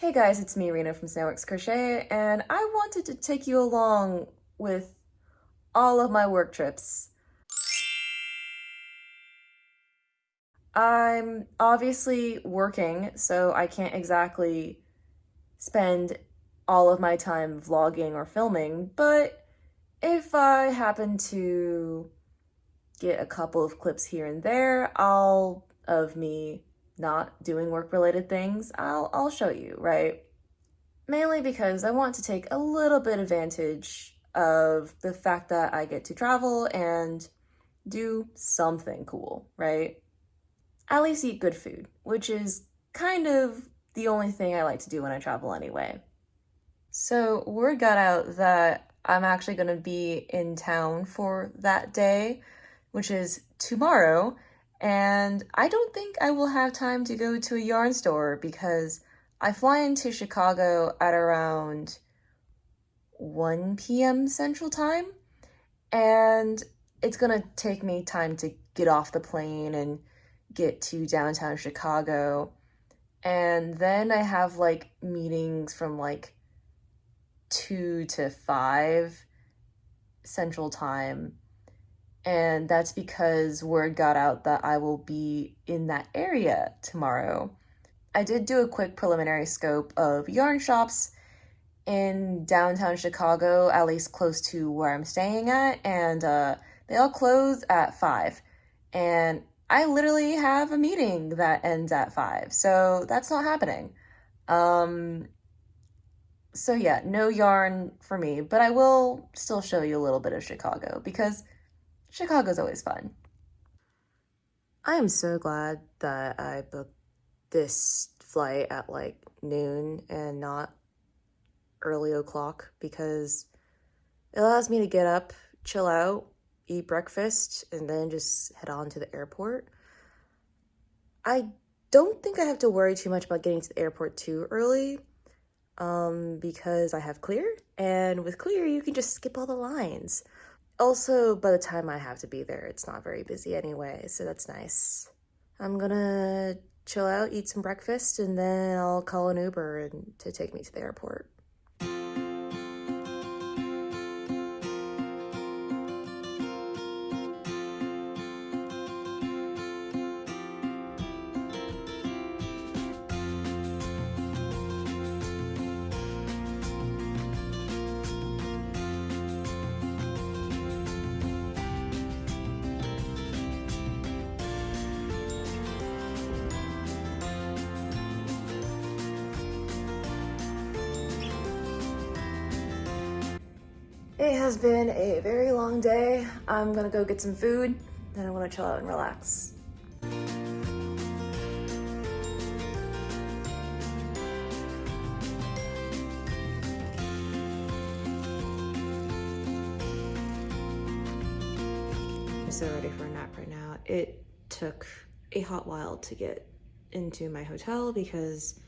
Hey guys, it's me, Rena from Snailworks Crochet, and I wanted to take you along with all of my work trips. I'm obviously working, so I can't exactly spend all of my time vlogging or filming, but if I happen to get a couple of clips here and there, of me not doing work-related things, I'll show you, right? Mainly because I want to take a little bit advantage of the fact that I get to travel and do something cool, right? At least eat good food, which is kind of the only thing I like to do when I travel anyway. So word got out that I'm actually going to be in town for that day, which is tomorrow, and I don't think I will have time to go to a yarn store because I fly into Chicago at around 1 p.m. Central Time, and it's gonna take me time to get off the plane and get to downtown Chicago. And then I have like meetings from like 2 to 5 Central Time. And that's because word got out that I will be in that area tomorrow. I did do a quick preliminary scope of yarn shops in downtown Chicago, at least close to where I'm staying at, and they all close at 5. And I literally have a meeting that ends at 5, so that's not happening. So yeah, no yarn for me, but I will still show you a little bit of Chicago because Chicago's always fun. I am so glad that I booked this flight at like noon and not early o'clock because it allows me to get up, chill out, eat breakfast, and then just head on to the airport. I don't think I have to worry too much about getting to the airport too early because I have Clear, and with Clear you can just skip all the lines. Also, by the time I have to be there, it's not very busy anyway, so that's nice. I'm gonna chill out, eat some breakfast, and then I'll call an Uber to take me to the airport. It has been a very long day. I'm gonna go get some food, then I'm gonna chill out and relax. I'm so ready for a nap right now. It took a hot while to get into my hotel because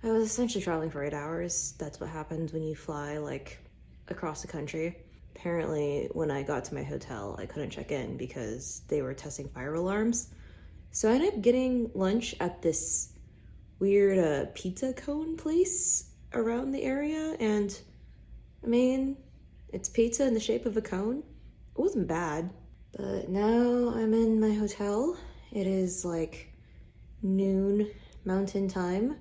I was essentially traveling for 8 hours. That's what happens when you fly like across the country. Apparently, when I got to my hotel, I couldn't check in because they were testing fire alarms. So I ended up getting lunch at this weird pizza cone place around the area, and I mean, it's pizza in the shape of a cone. It wasn't bad, but now I'm in my hotel. It is like noon Mountain Time,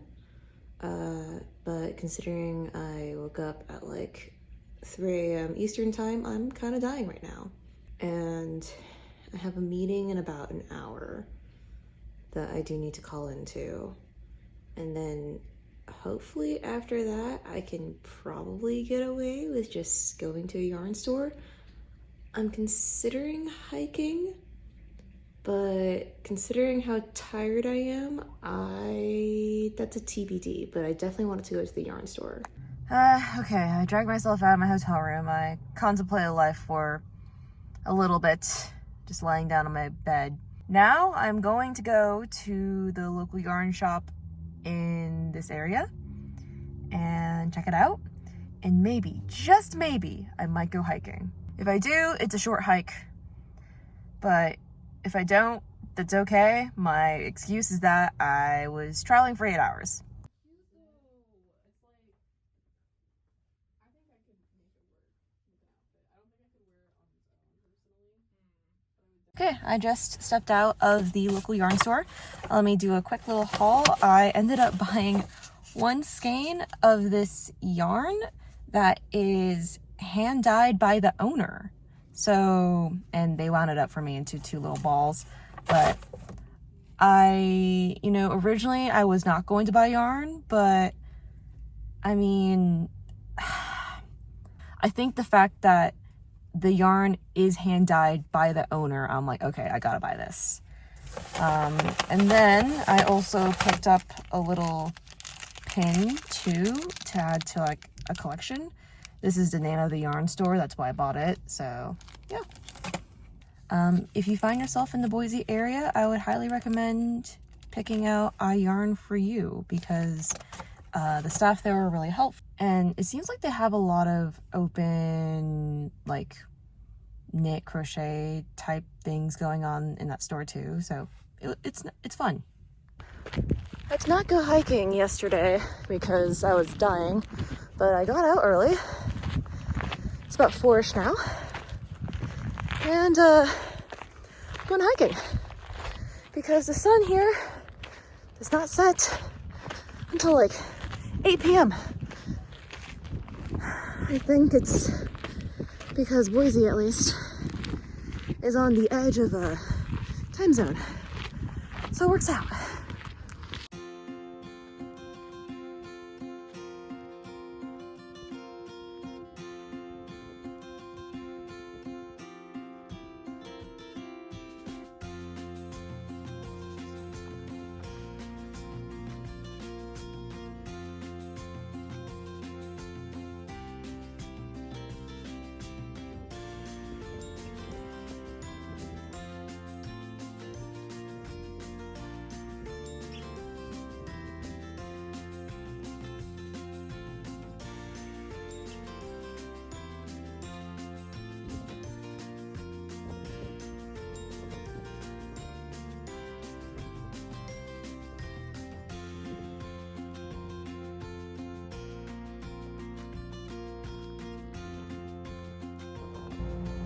but considering I woke up at like 3 a.m. Eastern Time, I'm kind of dying right now. And I have a meeting in about an hour that I do need to call into. And then hopefully after that, I can probably get away with just going to a yarn store. I'm considering hiking, but considering how tired I am, that's a TBD, but I definitely wanted to go to the yarn store. Okay, I dragged myself out of my hotel room. I contemplated life for a little bit, just lying down on my bed. Now I'm going to go to the local yarn shop in this area and check it out. And maybe, just maybe, I might go hiking. If I do, it's a short hike. But if I don't, that's okay. My excuse is that I was traveling for 8 hours. Okay, I just stepped out of the local yarn store. Let me do a quick little haul. I ended up buying one skein of this yarn that is hand dyed by the owner. So, and they wound it up for me into 2 little balls. But originally I was not going to buy yarn, but I mean, I think the fact that the yarn is hand dyed by the owner, I'm like, okay, I gotta buy this. And then I also picked up a little pin too to add to like a collection. This is the name of the yarn store, that's why I bought it. So yeah. If you find yourself in the Boise area, I would highly recommend picking out a yarn for you because the staff there were really helpful. And it seems like they have a lot of open, like, knit crochet type things going on in that store too. So it's fun. I did not go hiking yesterday because I was dying, but I got out early. It's about 4-ish now. And going hiking because the sun here does not set until like 8 p.m. I think it's because Boise, at least, is on the edge of a time zone. So it works out.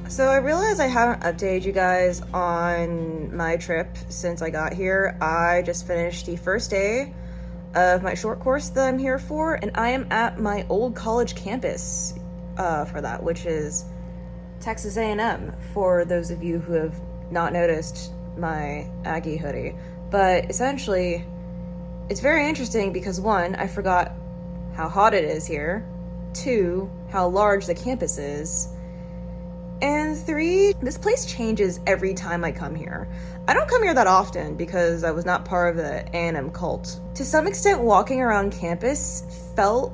So I realized I haven't updated you guys on my trip since I got here. I just finished the first day of my short course that I'm here for, and I am at my old college campus for that, which is Texas A&M, for those of you who have not noticed my Aggie hoodie. But essentially, it's very interesting because 1, I forgot how hot it is here, 2, how large the campus is, and 3, this place changes every time I come here. I don't come here that often because I was not part of the A&M cult. To some extent, walking around campus felt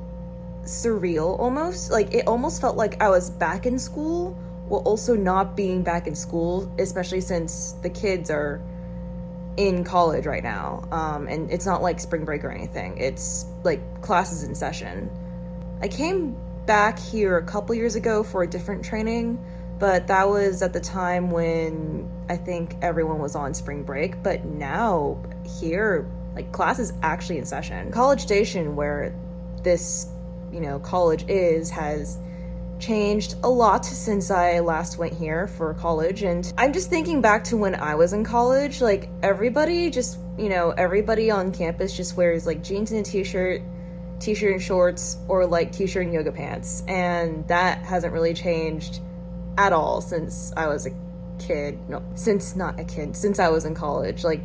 surreal almost. Like, it almost felt like I was back in school while also not being back in school, especially since the kids are in college right now. And it's not like spring break or anything. It's like classes in session. I came back here a couple years ago for a different training, but that was at the time when I think everyone was on spring break. But now here, like, class is actually in session. College Station, where this, college is, has changed a lot since I last went here for college. And I'm just thinking back to when I was in college, like, everybody just, everybody on campus just wears like jeans and a t-shirt and shorts, or like t-shirt and yoga pants. And that hasn't really changed at all since I was a kid. Since I was in college. Like,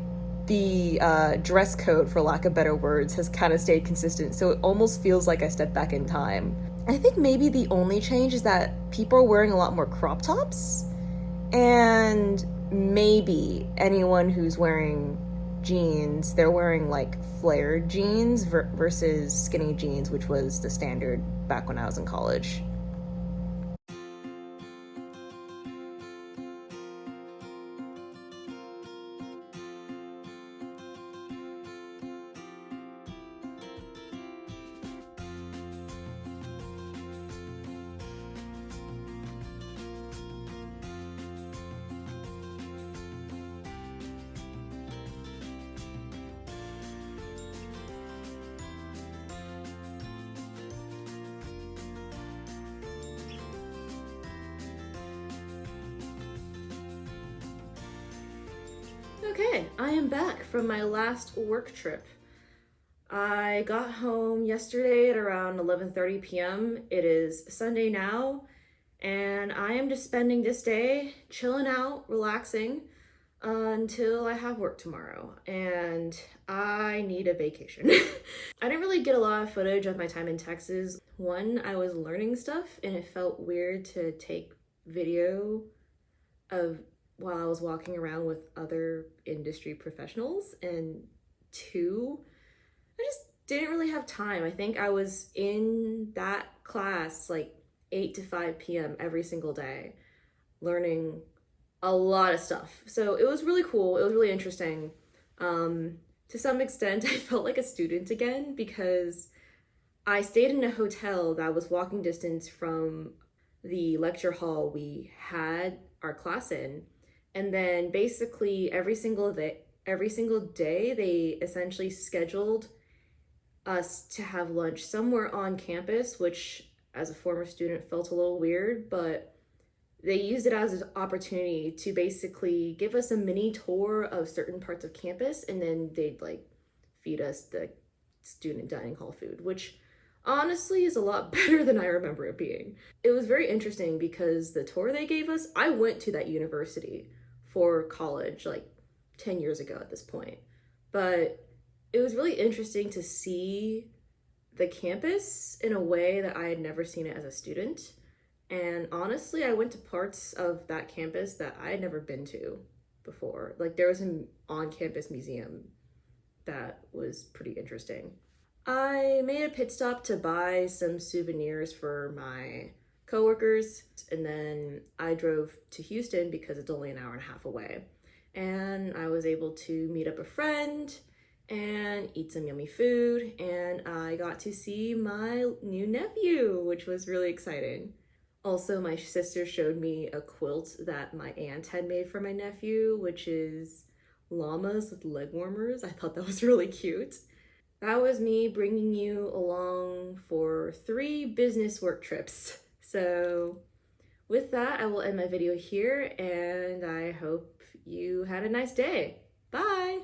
the dress code, for lack of better words, has kind of stayed consistent, so it almost feels like I stepped back in time. I think maybe the only change is that people are wearing a lot more crop tops, and maybe anyone who's wearing jeans, they're wearing like flared jeans versus skinny jeans, which was the standard back when I was in college. Okay, I am back from my last work trip. I got home yesterday at around 11:30 p.m. It is Sunday now, and I am just spending this day chilling out, relaxing until I have work tomorrow, and I need a vacation. I didn't really get a lot of footage of my time in Texas. One, I was learning stuff and it felt weird to take video of while I was walking around with other industry professionals. And two, I just didn't really have time. I think I was in that class like 8 to 5 p.m. every single day, learning a lot of stuff. So it was really cool. It was really interesting. To some extent, I felt like a student again because I stayed in a hotel that was walking distance from the lecture hall we had our class in. And then basically every single day they essentially scheduled us to have lunch somewhere on campus, which as a former student felt a little weird, but they used it as an opportunity to basically give us a mini tour of certain parts of campus, and then they'd like feed us the student dining hall food, which honestly is a lot better than I remember it being. It was very interesting because the tour they gave us, I went to that university for college like 10 years ago at this point, but it was really interesting to see the campus in a way that I had never seen it as a student. And honestly, I went to parts of that campus that I had never been to before. Like there was an on-campus museum that was pretty interesting. I made a pit stop to buy some souvenirs for my coworkers, and then I drove to Houston because it's only an hour and a half away. And I was able to meet up a friend and eat some yummy food, and I got to see my new nephew, which was really exciting. Also, my sister showed me a quilt that my aunt had made for my nephew, which is llamas with leg warmers. I thought that was really cute. That was me bringing you along for 3 business work trips. So with that, I will end my video here, and I hope you had a nice day. Bye!